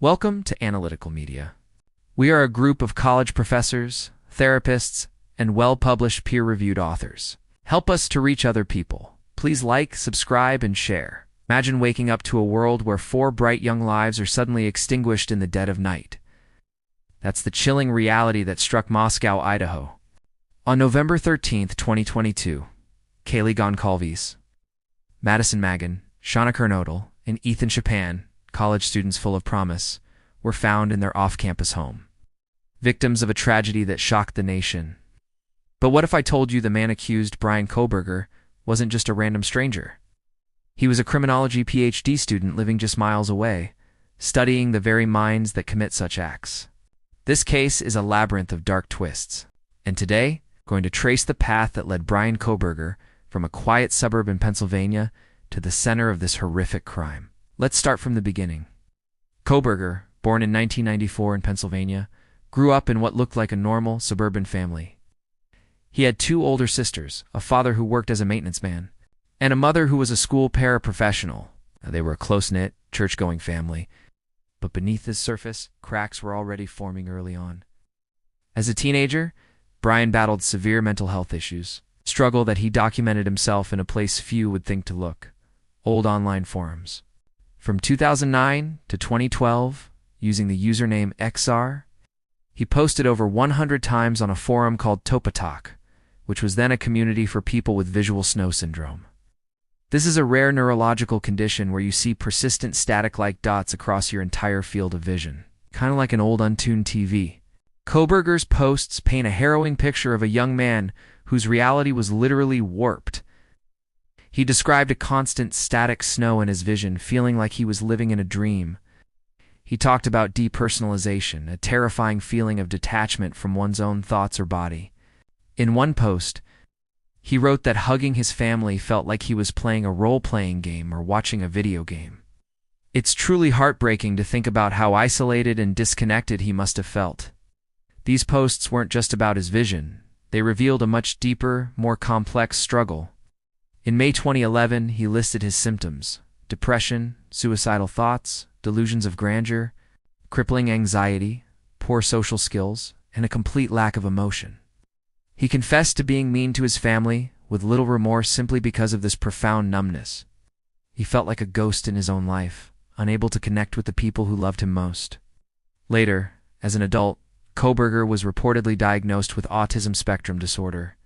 Welcome to Analytical Media. We are a group of college professors, therapists, and well-published peer-reviewed authors. Help us to reach other people. Please like, subscribe, and share. Imagine waking up to a world where 4 bright young lives are suddenly extinguished in the dead of night. That's the chilling reality that struck Moscow, Idaho. On November 13, 2022, Kaylee Goncalves, Madison Magan, Shauna Kernodle, and Ethan Chapin, college students full of promise, were found in their off-campus home, victims of a tragedy that shocked the nation. But what if I told you the man accused, Bryan Kohberger, wasn't just a random stranger? He was a criminology PhD student living just miles away, studying the very minds that commit such acts. This case is a labyrinth of dark twists, and today, going to trace the path that led Bryan Kohberger from a quiet suburb in Pennsylvania to the center of this horrific crime. Let's start from the beginning. Kohberger, born in 1994 in Pennsylvania, grew up in what looked like a normal suburban family. He had 2 older sisters, a father who worked as a maintenance man, and a mother who was a school paraprofessional. They were a close-knit, church-going family, but beneath this surface, cracks were already forming early on. As a teenager, Bryan battled severe mental health issues, a struggle that he documented himself in a place few would think to look: old online forums. From 2009 to 2012, using the username XR, he posted over 100 times on a forum called Topatalk, which was then a community for people with visual snow syndrome. This is a rare neurological condition where you see persistent static-like dots across your entire field of vision, kind of like an old untuned TV. Kohberger's posts paint a harrowing picture of a young man whose reality was literally warped. He described a constant static snow in his vision, feeling like he was living in a dream. He talked about depersonalization, a terrifying feeling of detachment from one's own thoughts or body. In one post, he wrote that hugging his family felt like he was playing a role-playing game or watching a video game. It's truly heartbreaking to think about how isolated and disconnected he must have felt. These posts weren't just about his vision. They revealed a much deeper, more complex struggle. In May 2011, he listed his symptoms: depression, suicidal thoughts, delusions of grandeur, crippling anxiety, poor social skills, and a complete lack of emotion. He confessed to being mean to his family, with little remorse, simply because of this profound numbness. He felt like a ghost in his own life, unable to connect with the people who loved him most. Later, as an adult, Kohberger was reportedly diagnosed with autism spectrum disorder.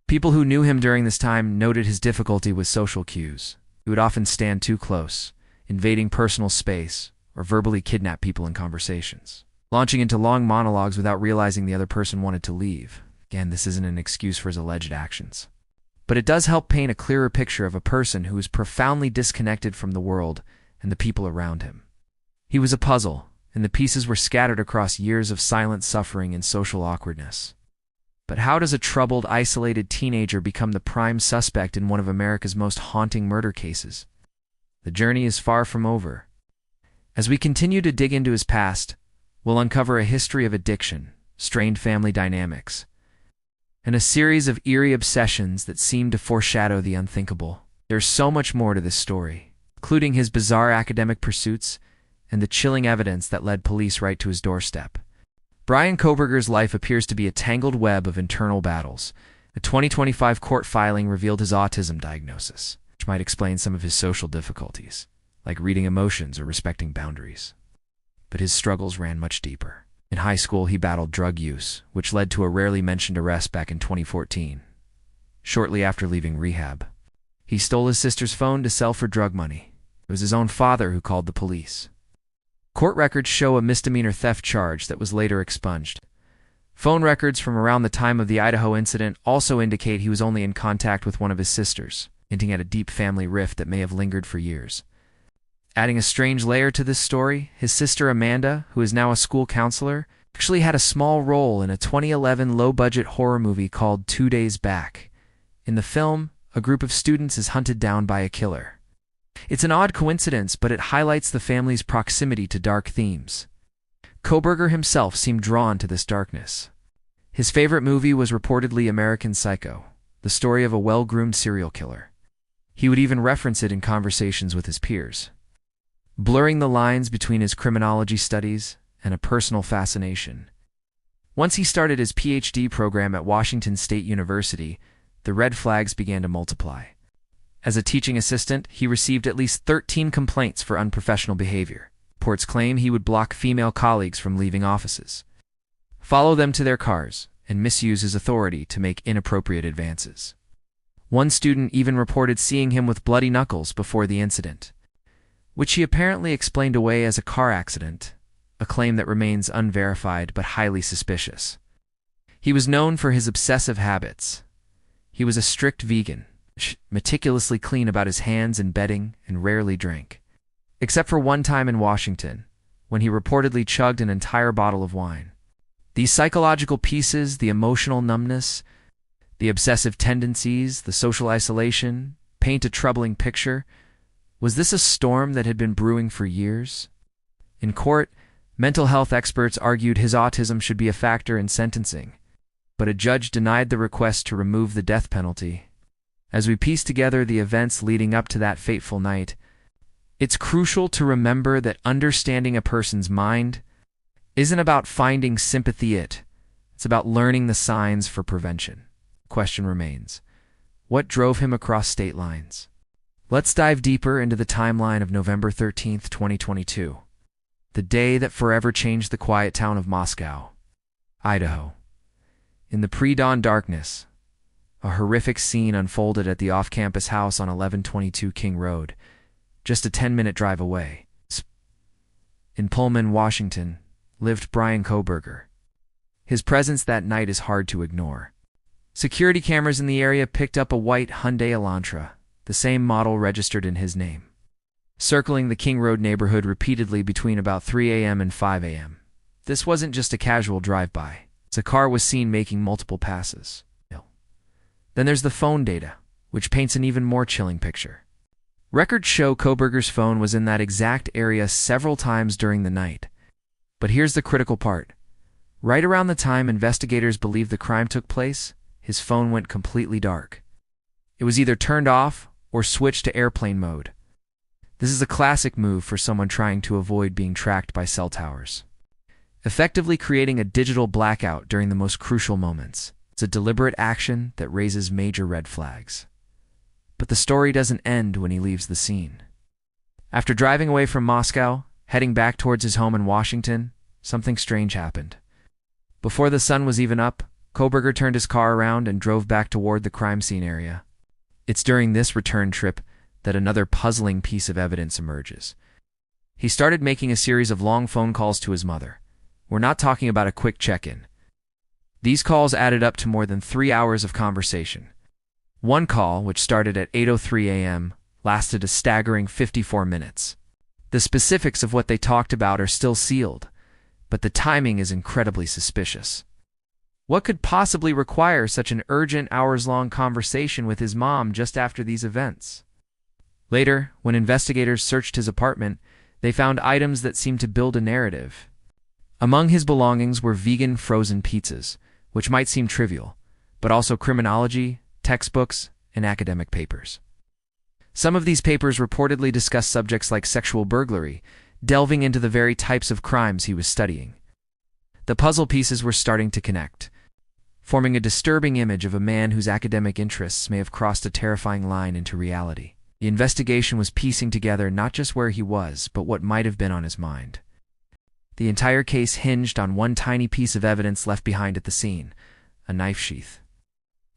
People who knew him during this time noted his difficulty with social cues. He would often stand too close, invading personal space, or verbally kidnap people in conversations, launching into long monologues without realizing the other person wanted to leave. Again, this isn't an excuse for his alleged actions, but it does help paint a clearer picture of a person who is profoundly disconnected from the world and the people around him. He was a puzzle, and the pieces were scattered across years of silent suffering and social awkwardness. But how does a troubled, isolated teenager become the prime suspect in one of America's most haunting murder cases? The journey is far from over. As we continue to dig into his past, we'll uncover a history of addiction, strained family dynamics, and a series of eerie obsessions that seem to foreshadow the unthinkable. There's so much more to this story, including his bizarre academic pursuits and the chilling evidence that led police right to his doorstep. Bryan Kohberger's life appears to be a tangled web of internal battles. A 2025 court filing revealed his autism diagnosis, which might explain some of his social difficulties, like reading emotions or respecting boundaries. But his struggles ran much deeper. In high school, he battled drug use, which led to a rarely mentioned arrest back in 2014. Shortly after leaving rehab, he stole his sister's phone to sell for drug money. It was his own father who called the police. Court records show a misdemeanor theft charge that was later expunged. Phone records from around the time of the Idaho incident also indicate he was only in contact with one of his sisters, hinting at a deep family rift that may have lingered for years. Adding a strange layer to this story, his sister Amanda, who is now a school counselor, actually had a small role in a 2011 low-budget horror movie called 2 Days Back. In the film, a group of students is hunted down by a killer. It's an odd coincidence, but it highlights the family's proximity to dark themes. Kohberger himself seemed drawn to this darkness. His favorite movie was reportedly American Psycho, the story of a well-groomed serial killer. He would even reference it in conversations with his peers. blurring the lines between his criminology studies and a personal fascination. Once he started his PhD program at Washington State University, the red flags began to multiply. As a teaching assistant, he received at least 13 complaints for unprofessional behavior. Reports claim he would block female colleagues from leaving offices, follow them to their cars, and misuse his authority to make inappropriate advances. One student even reported seeing him with bloody knuckles before the incident, which he apparently explained away as a car accident, a claim that remains unverified but highly suspicious. He was known for his obsessive habits. He was a strict vegan, meticulously clean about his hands and bedding, and rarely drank. Except for one time in Washington, when he reportedly chugged an entire bottle of wine. These psychological pieces, the emotional numbness, the obsessive tendencies, the social isolation, paint a troubling picture. Was this a storm that had been brewing for years? In court, mental health experts argued his autism should be a factor in sentencing, but a judge denied the request to remove the death penalty. As we piece together the events leading up to that fateful night, it's crucial to remember that understanding a person's mind isn't about finding sympathy. It's about learning the signs for prevention. The question remains, what drove him across state lines? Let's dive deeper into the timeline of November 13th, 2022, the day that forever changed the quiet town of Moscow, Idaho. In the pre-dawn darkness, a horrific scene unfolded at the off-campus house on 1122 King Road, just a 10-minute drive away. In Pullman, Washington, lived Bryan Kohberger. His presence that night is hard to ignore. Security cameras in the area picked up a white Hyundai Elantra, the same model registered in his name, circling the King Road neighborhood repeatedly between about 3 a.m. and 5 a.m. This wasn't just a casual drive-by. The car was seen making multiple passes. Then there's the phone data, which paints an even more chilling picture. Records show Kohberger's phone was in that exact area several times during the night. But here's the critical part. Right around the time investigators believe the crime took place, his phone went completely dark. It was either turned off or switched to airplane mode. This is a classic move for someone trying to avoid being tracked by cell towers, effectively creating a digital blackout during the most crucial moments. It's a deliberate action that raises major red flags. But the story doesn't end when he leaves the scene. After driving away from Moscow, heading back towards his home in Washington, something strange happened. Before the sun was even up, Kohberger turned his car around and drove back toward the crime scene area. It's during this return trip that another puzzling piece of evidence emerges. He started making a series of long phone calls to his mother. We're not talking about a quick check-in. These calls added up to more than 3 hours of conversation. One call, which started at 8:03 a.m., lasted a staggering 54 minutes. The specifics of what they talked about are still sealed, but the timing is incredibly suspicious. What could possibly require such an urgent hours-long conversation with his mom just after these events? Later, when investigators searched his apartment, they found items that seemed to build a narrative. Among his belongings were vegan frozen pizzas, which might seem trivial, but also criminology, textbooks, and academic papers. Some of these papers reportedly discuss subjects like sexual burglary, delving into the very types of crimes he was studying. The puzzle pieces were starting to connect, forming a disturbing image of a man whose academic interests may have crossed a terrifying line into reality. The investigation was piecing together not just where he was, but what might have been on his mind. The entire case hinged on one tiny piece of evidence left behind at the scene, a knife sheath.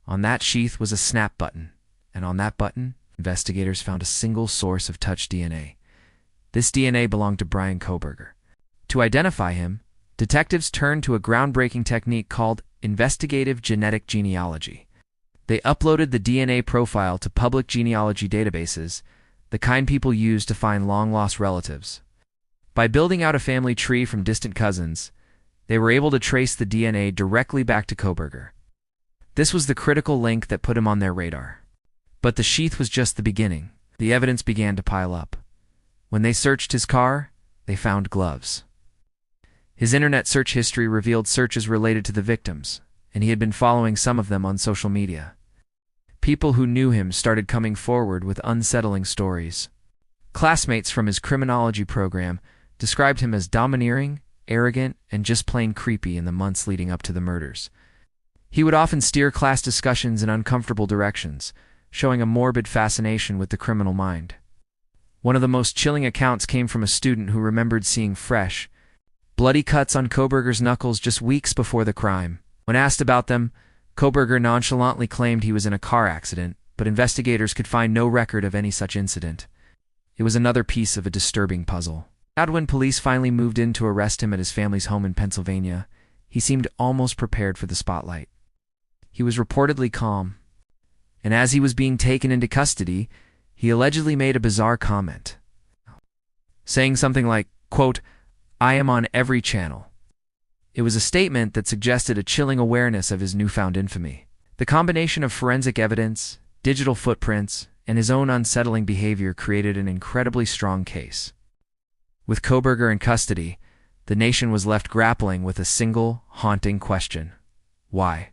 On that sheath was a snap button, and on that button, investigators found a single source of touch DNA. This DNA belonged to Bryan Kohberger. To identify him, detectives turned to a groundbreaking technique called investigative genetic genealogy. They uploaded the DNA profile to public genealogy databases, the kind people use to find long-lost relatives. By building out a family tree from distant cousins, they were able to trace the DNA directly back to Kohberger. This was the critical link that put him on their radar. But the sheath was just the beginning. The evidence began to pile up. When they searched his car, they found gloves. His internet search history revealed searches related to the victims, and he had been following some of them on social media. People who knew him started coming forward with unsettling stories. Classmates from his criminology program described him as domineering, arrogant, and just plain creepy in the months leading up to the murders. He would often steer class discussions in uncomfortable directions, showing a morbid fascination with the criminal mind. One of the most chilling accounts came from a student who remembered seeing fresh, bloody cuts on Kohberger's knuckles just weeks before the crime. When asked about them, Kohberger nonchalantly claimed he was in a car accident, but investigators could find no record of any such incident. It was another piece of a disturbing puzzle. When police finally moved in to arrest him at his family's home in Pennsylvania, he seemed almost prepared for the spotlight. He was reportedly calm, and as he was being taken into custody, he allegedly made a bizarre comment, saying something like, quote, "I am on every channel." It was a statement that suggested a chilling awareness of his newfound infamy. The combination of forensic evidence, digital footprints, and his own unsettling behavior created an incredibly strong case. With Kohberger in custody, the nation was left grappling with a single, haunting question. Why?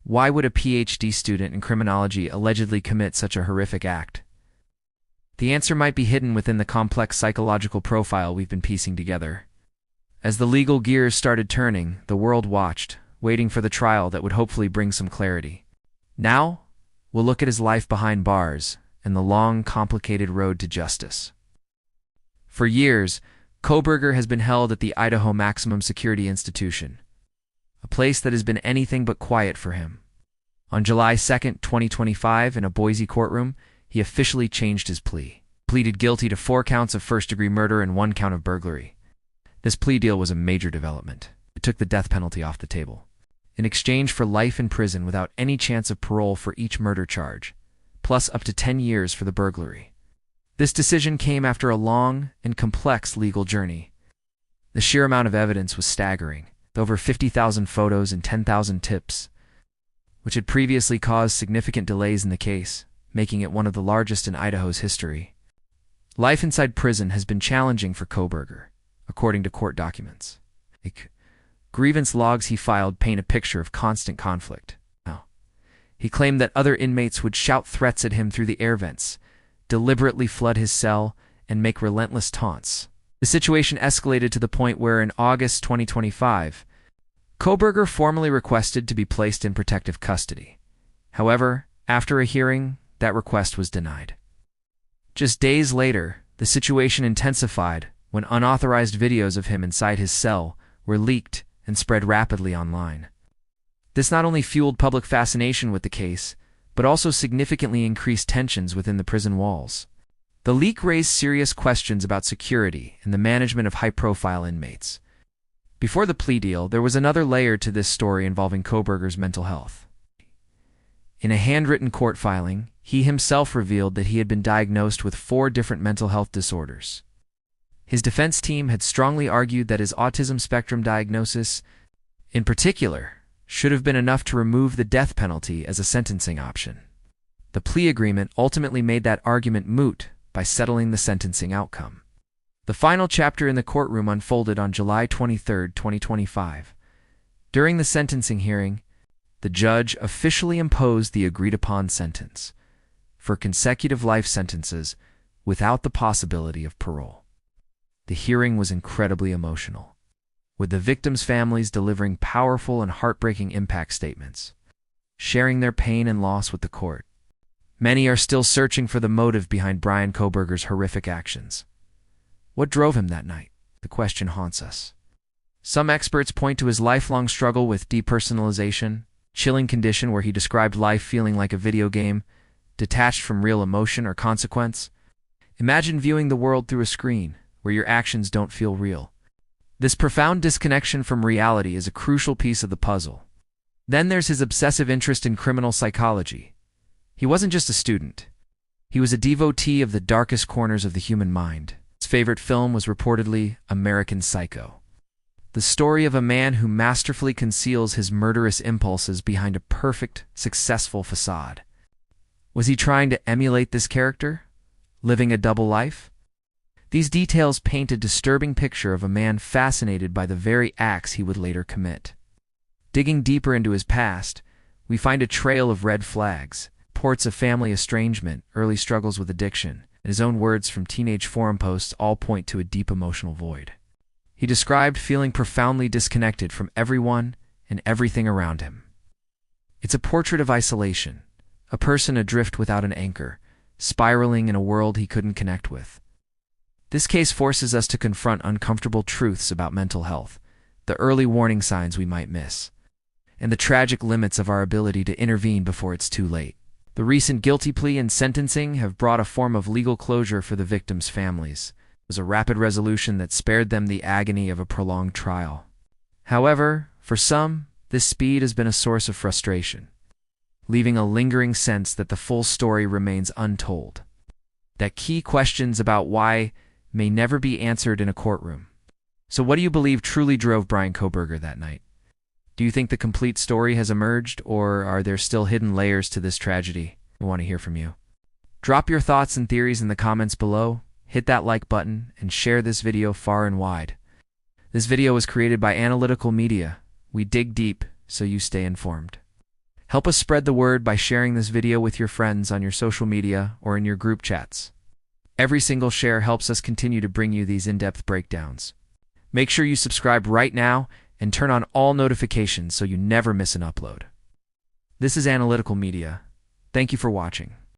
Why would a PhD student in criminology allegedly commit such a horrific act? The answer might be hidden within the complex psychological profile we've been piecing together. As the legal gears started turning, the world watched, waiting for the trial that would hopefully bring some clarity. Now, we'll look at his life behind bars and the long, complicated road to justice. For years, Kohberger has been held at the Idaho Maximum Security Institution, a place that has been anything but quiet for him. On July 2, 2025, in a Boise courtroom, he officially changed his plea. Pleaded guilty to 4 counts of first-degree murder and 1 count of burglary. This plea deal was a major development. It took the death penalty off the table, in exchange for life in prison without any chance of parole for each murder charge, plus up to 10 years for the burglary. This decision came after a long and complex legal journey. The sheer amount of evidence was staggering, over 50,000 photos and 10,000 tips, which had previously caused significant delays in the case, making it one of the largest in Idaho's history. Life inside prison has been challenging for Kohberger, according to court documents. Grievance logs he filed paint a picture of constant conflict. He claimed that other inmates would shout threats at him through the air vents, deliberately flood his cell, and make relentless taunts. The situation escalated to the point where in August 2025, Kohberger formally requested to be placed in protective custody. However, after a hearing, that request was denied. Just days later, the situation intensified when unauthorized videos of him inside his cell were leaked and spread rapidly online. This not only fueled public fascination with the case, but also significantly increased tensions within the prison walls. The leak raised serious questions about security and the management of high-profile inmates. Before the plea deal, there was another layer to this story involving Kohberger's mental health. In a handwritten court filing, he himself revealed that he had been diagnosed with 4 different mental health disorders. His defense team had strongly argued that his autism spectrum diagnosis, in particular, should have been enough to remove the death penalty as a sentencing option. The plea agreement ultimately made that argument moot by settling the sentencing outcome. The final chapter in the courtroom unfolded on July 23, 2025. During the sentencing hearing, the judge officially imposed the agreed-upon sentence for consecutive life sentences without the possibility of parole. The hearing was incredibly emotional, with the victims' families delivering powerful and heartbreaking impact statements, sharing their pain and loss with the court. Many are still searching for the motive behind Bryan Kohberger's horrific actions. What drove him that night? The question haunts us. Some experts point to his lifelong struggle with depersonalization, chilling condition where he described life feeling like a video game, detached from real emotion or consequence. Imagine viewing the world through a screen, where your actions don't feel real. This profound disconnection from reality is a crucial piece of the puzzle. Then there's his obsessive interest in criminal psychology. He wasn't just a student. He was a devotee of the darkest corners of the human mind. His favorite film was reportedly American Psycho, the story of a man who masterfully conceals his murderous impulses behind a perfect, successful facade. Was he trying to emulate this character, living a double life? These details paint a disturbing picture of a man fascinated by the very acts he would later commit. Digging deeper into his past, we find a trail of red flags, reports of family estrangement, early struggles with addiction, and his own words from teenage forum posts all point to a deep emotional void. He described feeling profoundly disconnected from everyone and everything around him. It's a portrait of isolation, a person adrift without an anchor, spiraling in a world he couldn't connect with. This case forces us to confront uncomfortable truths about mental health, the early warning signs we might miss, and the tragic limits of our ability to intervene before it's too late. The recent guilty plea and sentencing have brought a form of legal closure for the victims' families. It was a rapid resolution that spared them the agony of a prolonged trial. However, for some, this speed has been a source of frustration, leaving a lingering sense that the full story remains untold, that key questions about why may never be answered in a courtroom. So what do you believe truly drove Bryan Kohberger that night? Do you think the complete story has emerged, or are there still hidden layers to this tragedy? We want to hear from you. Drop your thoughts and theories in the comments below, hit that like button, and share this video far and wide. This video was created by Analytical Media. We dig deep so you stay informed. Help us spread the word by sharing this video with your friends on your social media or in your group chats. Every single share helps us continue to bring you these in-depth breakdowns. Make sure you subscribe right now and turn on all notifications so you never miss an upload. This is Analytical Media. Thank you for watching.